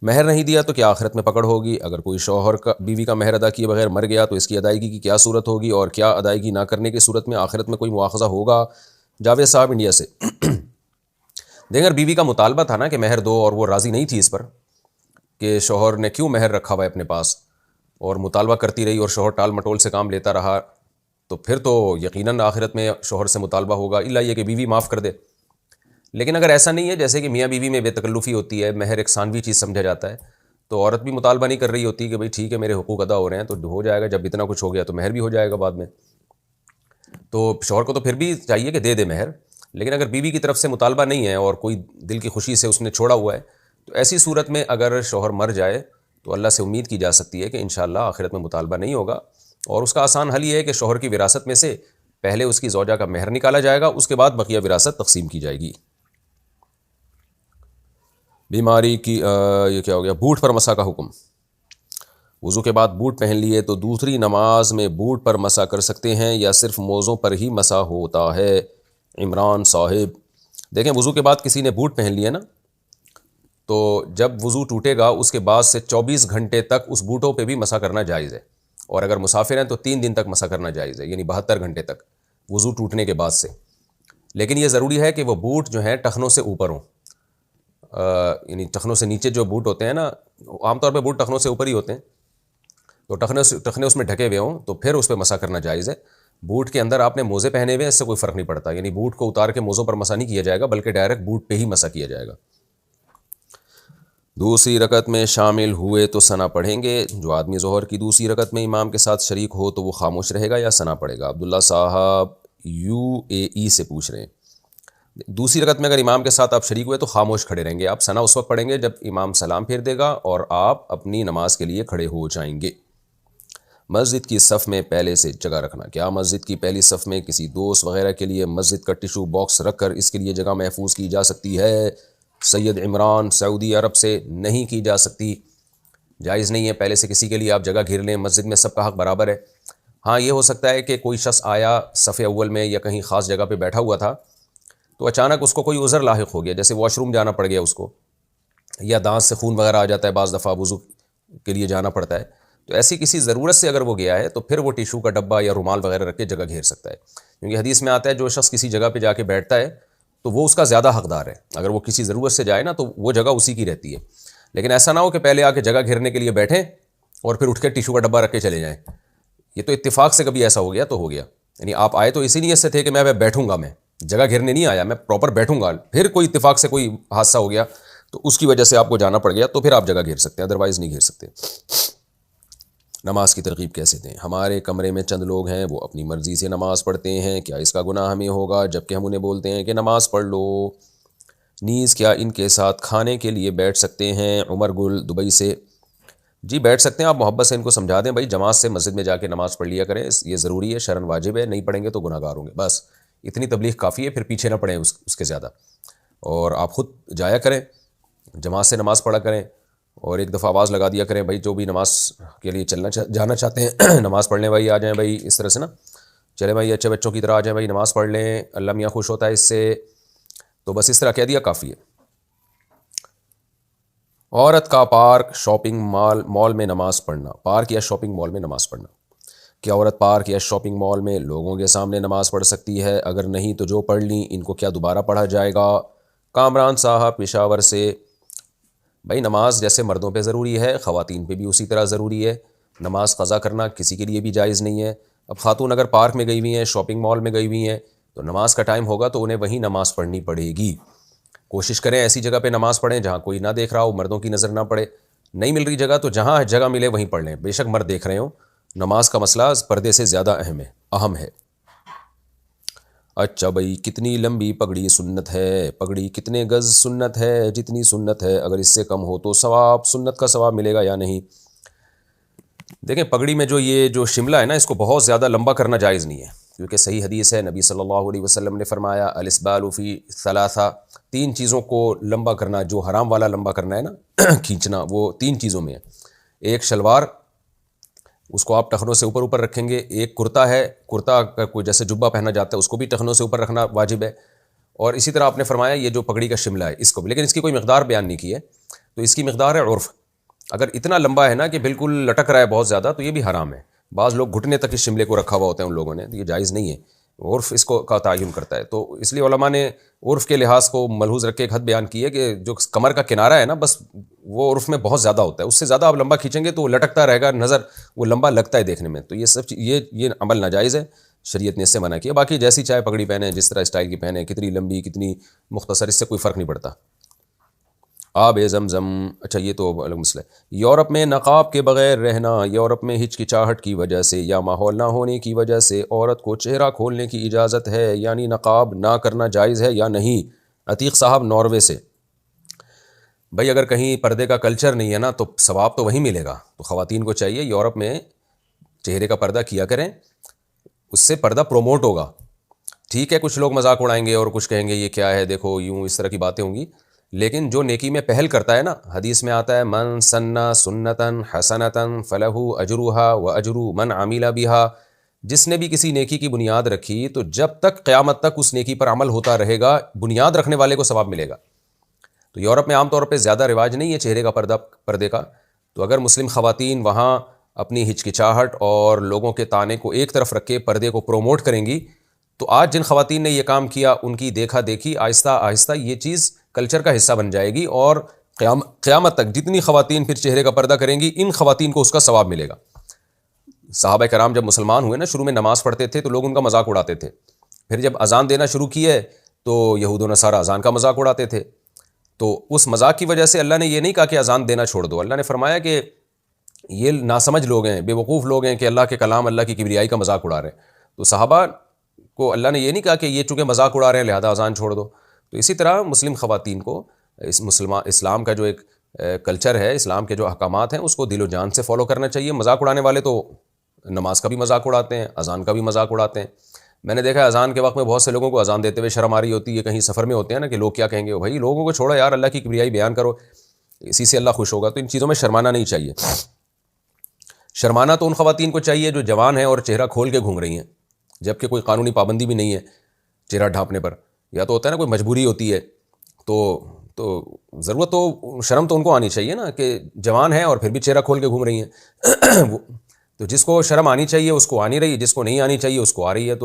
مہر نہیں دیا تو کیا آخرت میں پکڑ ہوگی؟ اگر کوئی شوہر کا بیوی کا مہر ادا کیے بغیر مر گیا تو اس کی ادائیگی کی کیا صورت ہوگی، اور کیا ادائیگی نہ کرنے کی صورت میں آخرت میں کوئی مواخذہ ہوگا؟ جاوید صاحب انڈیا سے۔ دیکھیں اگر بیوی کا مطالبہ تھا نا کہ مہر دو، اور وہ راضی نہیں تھی اس پر کہ شوہر نے کیوں مہر رکھا ہوا ہے اپنے پاس، اور مطالبہ کرتی رہی اور شوہر ٹال مٹول سے کام لیتا رہا، تو پھر تو یقیناً آخرت میں شوہر سے مطالبہ ہوگا، الا یہ کہ بیوی معاف کر دے۔ لیکن اگر ایسا نہیں ہے، جیسے کہ میاں بیوی میں بے تکلفی ہوتی ہے، مہر ایک ثانوی چیز سمجھا جاتا ہے، تو عورت بھی مطالبہ نہیں کر رہی ہوتی کہ بھئی ٹھیک ہے میرے حقوق ادا ہو رہے ہیں تو ہو جائے گا، جب اتنا کچھ ہو گیا تو مہر بھی ہو جائے گا بعد میں، تو شوہر کو تو پھر بھی چاہیے کہ دے دے مہر۔ لیکن اگر بیوی کی طرف سے مطالبہ نہیں ہے اور کوئی دل کی خوشی سے اس نے چھوڑا ہوا ہے، تو ایسی صورت میں اگر شوہر مر جائے تو اللہ سے امید کی جا سکتی ہے کہ انشاءاللہ آخرت میں مطالبہ نہیں ہوگا، اور اس کا آسان حل یہ ہے کہ شوہر کی وراثت میں سے پہلے اس کی زوجہ کا مہر نکالا جائے گا، اس کے بعد بقیہ وراثت تقسیم کی جائے گی۔ بیماری کی یہ کیا ہو گیا، بوٹ پر مسح کا حکم۔ وضو کے بعد بوٹ پہن لیے تو دوسری نماز میں بوٹ پر مسح کر سکتے ہیں یا صرف موزوں پر ہی مسح ہوتا ہے؟ عمران صاحب، دیکھیں وضو کے بعد کسی نے بوٹ پہن لیا نا، تو جب وضو ٹوٹے گا اس کے بعد سے 24 گھنٹے تک اس بوٹوں پہ بھی مسح کرنا جائز ہے، اور اگر مسافر ہیں تو 3 دن تک مسح کرنا جائز ہے، یعنی 72 گھنٹے تک وضو ٹوٹنے کے بعد سے۔ لیکن یہ ضروری ہے کہ وہ بوٹ جو ہیں ٹخنوں سے اوپر ہوں، یعنی ٹخنوں سے نیچے جو بوٹ ہوتے ہیں نا، عام طور پہ بوٹ ٹخنوں سے اوپر ہی ہوتے ہیں، تو ٹخنے اس میں ڈھکے ہوئے ہوں تو پھر اس پہ مسح کرنا جائز ہے۔ بوٹ کے اندر آپ نے موزے پہنے ہوئے ہیں، اس سے کوئی فرق نہیں پڑتا، یعنی بوٹ کو اتار کے موزوں پر مسح نہیں کیا جائے گا، بلکہ ڈائریکٹ بوٹ پہ ہی مسح کیا جائے گا۔ دوسری رکعت میں شامل ہوئے تو ثنا پڑھیں گے؟ جو آدمی ظہر کی دوسری رکعت میں امام کے ساتھ شریک ہو تو وہ خاموش رہے گا یا ثنا پڑھے گا؟ عبداللہ صاحب UAE سے پوچھ رہے ہیں۔ دوسری رکعت میں اگر امام کے ساتھ آپ شریک ہوئے تو خاموش کھڑے رہیں گے، آپ ثنا اس وقت پڑھیں گے جب امام سلام پھیر دے گا اور آپ اپنی نماز کے لیے کھڑے ہو جائیں گے۔ مسجد کی صف میں پہلے سے جگہ رکھنا، کیا مسجد کی پہلی صف میں کسی دوست وغیرہ کے لیے مسجد کا ٹیشو باکس رکھ کر اس کے لیے جگہ محفوظ کی جا سکتی ہے؟ سید عمران، سعودی عرب سے۔ نہیں کی جا سکتی، جائز نہیں ہے، پہلے سے کسی کے لیے آپ جگہ گھیر لیں، مسجد میں سب کا حق برابر ہے۔ ہاں یہ ہو سکتا ہے کہ کوئی شخص آیا صف اول میں یا کہیں خاص جگہ پہ بیٹھا ہوا تھا، تو اچانک اس کو کوئی عذر لاحق ہو گیا، جیسے واش روم جانا پڑ گیا اس کو، یا دانت سے خون وغیرہ آ جاتا ہے، بعض دفعہ وضو کے لیے جانا پڑتا ہے، تو ایسی کسی ضرورت سے اگر وہ گیا ہے تو پھر وہ ٹیشو کا ڈبہ یا رومال وغیرہ رکھ کے جگہ گھیر سکتا ہے، کیونکہ حدیث میں آتا ہے جو شخص کسی جگہ پہ جا کے بیٹھتا ہے تو وہ اس کا زیادہ حقدار ہے، اگر وہ کسی ضرورت سے جائے نا تو وہ جگہ اسی کی رہتی ہے۔ لیکن ایسا نہ ہو کہ پہلے آ کے جگہ گھیرنے کے لیے بیٹھیں اور پھر اٹھ کے ٹیشو کا ڈبہ رکھ کے چلے جائیں، یہ تو اتفاق سے کبھی ایسا ہو گیا تو ہو گیا، یعنی آپ آئے تو اسی نیت سے تھے کہ میں بیٹھوں گا، میں جگہ گھیرنے نہیں آیا، میں پراپر بیٹھوں گا، پھر کوئی اتفاق سے کوئی حادثہ ہو گیا تو اس کی وجہ سے آپ کو جانا پڑ گیا، تو پھر آپ جگہ گھیر سکتے ہیں، ادروائز نہیں گھیر سکتے۔ نماز کی ترغیب کیسے دیں؟ ہمارے کمرے میں چند لوگ ہیں، وہ اپنی مرضی سے نماز پڑھتے ہیں، کیا اس کا گناہ ہمیں ہوگا جبکہ ہم انہیں بولتے ہیں کہ نماز پڑھ لو؟ نیز کیا ان کے ساتھ کھانے کے لیے بیٹھ سکتے ہیں؟ عمر گل دبئی سے۔ جی بیٹھ سکتے ہیں، آپ محبت سے ان کو سمجھا دیں بھائی جماعت سے مسجد میں جا کے نماز پڑھ لیا کریں، یہ ضروری ہے، شرعاً واجب ہے، نہیں پڑھیں گے تو گناہ گار ہوں گے، بس اتنی تبلیغ کافی ہے، پھر پیچھے نہ پڑیں اس کے زیادہ، اور آپ خود جایا کریں جماعت سے نماز پڑھا کریں، اور ایک دفعہ آواز لگا دیا کریں بھائی جو بھی نماز کے لیے جانا چاہتے ہیں نماز پڑھنے بھائی آ جائیں بھائی، اس طرح سے نا، چلے بھائی اچھے بچوں کی طرح آ جائیں بھائی نماز پڑھ لیں، اللہ میاں خوش ہوتا ہے اس سے، تو بس اس طرح کہہ دیا کافی ہے۔ عورت کا پارک شاپنگ مال میں نماز پڑھنا، پارک یا شاپنگ مال میں نماز پڑھنا، کیا عورت پارک یا شاپنگ مال میں لوگوں کے سامنے نماز پڑھ سکتی ہے؟ اگر نہیں تو جو پڑھ لیں ان کو کیا دوبارہ پڑھا جائے گا؟ کامران صاحب پشاور سے۔ بھائی نماز جیسے مردوں پہ ضروری ہے، خواتین پہ بھی اسی طرح ضروری ہے، نماز قضا کرنا کسی کے لیے بھی جائز نہیں ہے۔ اب خاتون اگر پارک میں گئی ہوئی ہیں، شاپنگ مال میں گئی ہوئی ہیں، تو نماز کا ٹائم ہوگا تو انہیں وہیں نماز پڑھنی پڑے گی۔ کوشش کریں ایسی جگہ پہ نماز پڑھیں جہاں کوئی نہ دیکھ رہا ہو، مردوں کی نظر نہ پڑے، نہیں مل رہی جگہ تو جہاں جگہ ملے وہیں پڑھ لیں، بے شک مرد دیکھ رہے ہوں، نماز کا مسئلہ پردے سے زیادہ اہم ہے۔ اچھا بھائی کتنی لمبی پگڑی سنت ہے؟ پگڑی کتنے گز سنت ہے؟ جتنی سنت ہے، اگر اس سے کم ہو تو ثواب سنت کا ثواب ملے گا یا نہیں؟ دیکھیں پگڑی میں یہ جو شملہ ہے نا، اس کو بہت زیادہ لمبا کرنا جائز نہیں ہے، کیونکہ صحیح حدیث ہے، نبی صلی اللہ علیہ وسلم نے فرمایا الاسبال فی ثلاثہ، 3 چیزوں کو لمبا کرنا، جو حرام والا لمبا کرنا ہے نا کھینچنا، وہ 3 چیزوں میں ہے۔ ایک شلوار، اس کو آپ ٹخنوں سے اوپر رکھیں گے، ایک کرتا ہے، کرتا کا کوئی جیسے جبہ پہنا جاتا ہے اس کو بھی ٹخنوں سے اوپر رکھنا واجب ہے، اور اسی طرح آپ نے فرمایا یہ جو پگڑی کا شملہ ہے اس کو بھی، لیکن اس کی کوئی مقدار بیان نہیں کی ہے، تو اس کی مقدار ہے عرف. اگر اتنا لمبا ہے نا کہ بالکل لٹک رہا ہے بہت زیادہ تو یہ بھی حرام ہے. بعض لوگ گھٹنے تک اس شملے کو رکھا ہوا ہوتا ہے ان لوگوں نے, تو یہ جائز نہیں ہے. عرف اس کو کا تعین کرتا ہے. تو اس لیے علماء نے عرف کے لحاظ کو ملحوظ رکھ کے ایک حد بیان کی ہے کہ جو کمر کا کنارہ ہے نا بس وہ عرف میں بہت زیادہ ہوتا ہے, اس سے زیادہ آپ لمبا کھینچیں گے تو وہ لٹکتا رہے گا, نظر وہ لمبا لگتا ہے دیکھنے میں. تو یہ سب یہ عمل ناجائز ہے, شریعت نے اس سے منع کیا. باقی جیسی چاہے پگڑی پہنے, جس طرح اسٹائل کی پہنے, کتنی لمبی کتنی مختصر, اس سے کوئی فرق نہیں پڑتا. آب زمزم, اچھا یہ تو الگ مسئلہ ہے. یورپ میں نقاب کے بغیر رہنا, یورپ میں ہچکچاہٹ کی وجہ سے یا ماحول نہ ہونے کی وجہ سے عورت کو چہرہ کھولنے کی اجازت ہے, یعنی نقاب نہ کرنا جائز ہے یا نہیں؟ عتیق صاحب ناروے سے. بھائی اگر کہیں پردے کا کلچر نہیں ہے نا تو ثواب تو وہیں ملے گا. تو خواتین کو چاہیے یورپ میں چہرے کا پردہ کیا کریں, اس سے پردہ پروموٹ ہوگا. ٹھیک ہے کچھ لوگ مذاق اڑائیں گے اور کچھ کہیں گے یہ کیا ہے, دیکھو یوں, اس طرح کی باتیں ہوں گی. لیکن جو نیکی میں پہل کرتا ہے نا, حدیث میں آتا ہے من سنّ سنتاً حسنتاً فلہ اجرھا و اجر من عمل بہا. جس نے بھی کسی نیکی کی بنیاد رکھی تو جب تک قیامت تک اس نیکی پر عمل ہوتا رہے گا, بنیاد رکھنے والے کو ثواب ملے گا. تو یورپ میں عام طور پہ زیادہ رواج نہیں ہے چہرے کا پردے کا. تو اگر مسلم خواتین وہاں اپنی ہچکچاہٹ اور لوگوں کے طعنے کو ایک طرف رکھ کے پردے کو پروموٹ کریں گی, تو آج جن خواتین نے یہ کام کیا ان کی دیکھا دیکھی آہستہ آہستہ یہ چیز کلچر کا حصہ بن جائے گی, اور قیامت تک جتنی خواتین پھر چہرے کا پردہ کریں گی ان خواتین کو اس کا ثواب ملے گا. صحابہ کرام جب مسلمان ہوئے نا, شروع میں نماز پڑھتے تھے تو لوگ ان کا مذاق اڑاتے تھے. پھر جب اذان دینا شروع کی ہے تو یہود و نصارہ اذان کا مذاق اڑاتے تھے. تو اس مذاق کی وجہ سے اللہ نے یہ نہیں کہا کہ اذان دینا چھوڑ دو, اللہ نے فرمایا کہ یہ ناسمجھ لوگ ہیں, بے وقوف لوگ ہیں کہ اللہ کے کلام, اللہ کی کبریائی کا مذاق اڑا رہے ہیں. تو صحابہ کو اللہ نے یہ نہیں کہا کہ یہ چونکہ مذاق اڑا رہے ہیں لہذا اذان چھوڑ دو. تو اسی طرح مسلم خواتین کو اسلام کا جو ایک کلچر ہے, اسلام کے جو احکامات ہیں اس کو دل و جان سے فالو کرنا چاہیے. مذاق اڑانے والے تو نماز کا بھی مذاق اڑاتے ہیں, اذان کا بھی مذاق اڑاتے ہیں. میں نے دیکھا اذان کے وقت میں بہت سے لوگوں کو اذان دیتے ہوئے شرم آ رہی ہوتی ہے, کہیں سفر میں ہوتے ہیں نا کہ لوگ کیا کہیں گے. بھائی لوگوں کو چھوڑو یار, اللہ کی کبریائی بیان کرو, اسی سے اللہ خوش ہوگا. تو ان چیزوں میں شرمانا نہیں چاہیے. شرمانا تو ان خواتین کو چاہیے جو جوان ہیں اور چہرہ کھول کے گھوم رہی ہیں, جبکہ کوئی قانونی پابندی بھی نہیں ہے چہرہ ڈھانپنے پر. یا تو ہوتا ہے نا کوئی مجبوری ہوتی ہے, تو ضرورت تو شرم تو ان کو آنی چاہیے نا کہ جوان ہیں اور پھر بھی چہرہ کھول کے گھوم رہی ہیں. تو جس کو شرم آنی چاہیے اس کو آنی رہی, جس کو نہیں آنی چاہیے اس کو آ رہی ہے. تو